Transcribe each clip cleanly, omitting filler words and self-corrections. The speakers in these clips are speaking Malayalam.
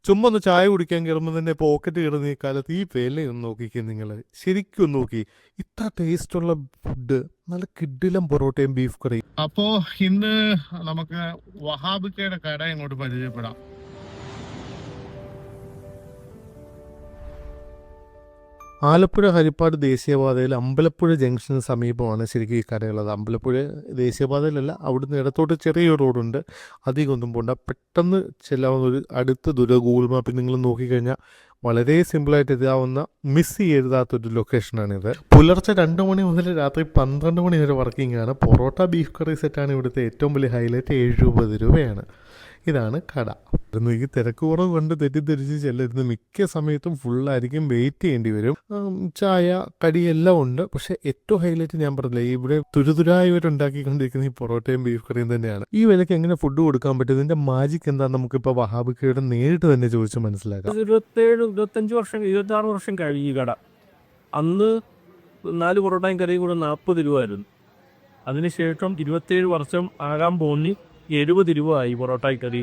ചുമ്മാ ഒന്ന് ചായ കുടിക്കാൻ കയറുമ്പോൾ തന്നെ പോക്കറ്റ് കയറുന്ന ഈ കാലത്ത് ഈ വിലയൊന്ന് നോക്കിക്കേ നിങ്ങൾ. ശരിക്കും ഒന്ന് നോക്കി, ഇത്ര ടേസ്റ്റുള്ള ഫുഡ്, നല്ല കിഡിലും പൊറോട്ടയും ബീഫ് കറി. അപ്പോ ഇന്ന് നമുക്ക് വഹാബിക്കയുടെ കട ഇങ്ങോട്ട് പരിചയപ്പെടാം. ആലപ്പുഴ ഹരിപ്പാട് ദേശീയപാതയിൽ അമ്പലപ്പുഴ ജംഗ്ഷന് സമീപമാണ് ശരിക്കും ഈ കടയുള്ളത്. അമ്പലപ്പുഴ ദേശീയപാതയിലല്ല, അവിടുന്ന് ഇടത്തോട്ട് ചെറിയൊരു റോഡുണ്ട്. അധികം ഒന്നും പോണ്ട, പെട്ടെന്ന് ചെല്ലാവുന്ന ഒരു അടുത്ത ദൂരം ഗൂഗിൾ മാപ്പിൽ നിങ്ങൾ നോക്കിക്കഴിഞ്ഞാൽ വളരെ സിമ്പിളായിട്ട് എത്താവുന്ന, മിസ് ചെയ്യരുതാത്തൊരു ലൊക്കേഷനാണിത്. പുലർച്ചെ 2 മണി മുതൽ രാത്രി 12 മണി വരെ വർക്കിംഗ് ആണ്. പൊറോട്ട ബീഫ് കറി സെറ്റാണ് ഇവിടുത്തെ ഏറ്റവും വലിയ ഹൈലൈറ്റ്. 70 രൂപയാണ്. ഇതാണ് കട. ഈ തിരക്ക് കുറവ് കൊണ്ട് തെറ്റിദ്ധരിച്ച് ചെല്ലരുത്. മിക്ക സമയത്തും ഫുള്ളായിരിക്കും, വെയിറ്റ് ചെയ്യേണ്ടി വരും. ചായ കടിയെല്ലാം ഉണ്ട്. പക്ഷെ ഏറ്റവും ഹൈലൈറ്റ് ഞാൻ പറഞ്ഞില്ലേ, ഇവിടെ തുരുതുരായവരുണ്ടാക്കിക്കൊണ്ടിരിക്കുന്ന ഈ പൊറോട്ടയും ബീഫ് കറിയും തന്നെയാണ്. ഈ വിലയ്ക്ക് എങ്ങനെ ഫുഡ് കൊടുക്കാൻ പറ്റും, ഇതിന്റെ മാജിക് എന്താ, നമുക്കിപ്പോൾ വഹാബിക്കയുടെ നേരിട്ട് തന്നെ ചോദിച്ച് മനസ്സിലാക്കാം. 27-25 വർഷം 26 വർഷം കഴിഞ്ഞു കട. അന്ന് 4 പൊറോട്ടയും കറിയും കൂടെ 40 രൂപ ആയിരുന്നു. അതിനുശേഷം 27 വർഷം ആകാൻ പോന്നി 70 രൂപ ആയി പൊറോട്ട കറി.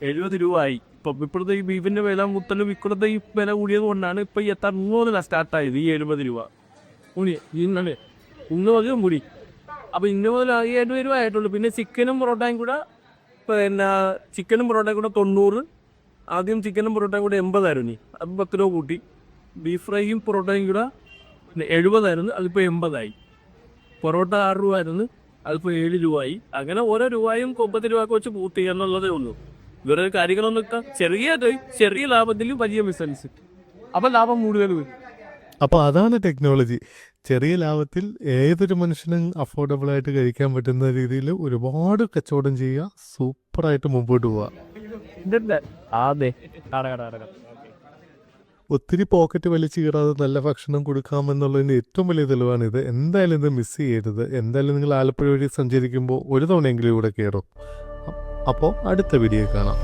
70 രൂപ ആയി. ഇപ്പം ഇപ്പോഴത്തെ ഈ ബീഫിൻ്റെ വില മുത്തലും ഇപ്പോഴത്തെ ഈ വില കൂടിയത് കൊണ്ടാണ് ഇപ്പം ഈ 3 സ്റ്റാർട്ടായത്. ഈ 70 രൂപ കൂടി ഇന്നലെ ഇന്ന് അധികം കൂടി. അപ്പോൾ ഇന്ന് മുതൽ 70 രൂപ ആയിട്ടുള്ളൂ. പിന്നെ ചിക്കനും പൊറോട്ടയും കൂടെ ചിക്കനും പൊറോട്ടയും കൂടെ 90. ആദ്യം ചിക്കനും പൊറോട്ടയും കൂടെ 80 ആയിരുന്നു. അപ്പം 10 രൂപ കൂട്ടി. ബീഫ് ഫ്രൈയും പൊറോട്ടയും കൂടെ 70 ആയിരുന്നു, അതിപ്പോൾ 80 ആയി. പൊറോട്ട 6 രൂപ ആയിരുന്നു, അതിപ്പോൾ 7 രൂപയായി. അങ്ങനെ ഓരോ രൂപയും 50 രൂപയൊക്കെ വെച്ച് പൂർത്തി എന്നുള്ളതേ ഉള്ളൂ. ഇവരുടെ കാര്യങ്ങളൊന്നും ചെറിയ ലാഭത്തിലും വലിയ ബിസിനസ്. അപ്പം ലാഭം കൂടുതൽ വരും. അപ്പോൾ അതാണ് ടെക്നോളജി. ചെറിയ ലാഭത്തിൽ ഏതൊരു മനുഷ്യനും അഫോർഡബിളായിട്ട് കഴിക്കാൻ പറ്റുന്ന രീതിയിൽ ഒരുപാട് കച്ചവടം ചെയ്യുക, സൂപ്പറായിട്ട് മുമ്പോട്ട് പോവുക. ഒത്തിരി പോക്കറ്റ് വലിച്ചു കീറാതെ നല്ല ഭക്ഷണം കൊടുക്കാമെന്നുള്ളതിൻ്റെ ഏറ്റവും വലിയ തെളിവാണിത്. എന്തായാലും ഇത് മിസ് ചെയ്യരുത്. എന്തായാലും നിങ്ങൾ ആലപ്പുഴ വഴി സഞ്ചരിക്കുമ്പോൾ ഒരു തവണയെങ്കിലും ഇവിടെ കയറും. അപ്പോൾ അടുത്ത വീഡിയോ കാണാം.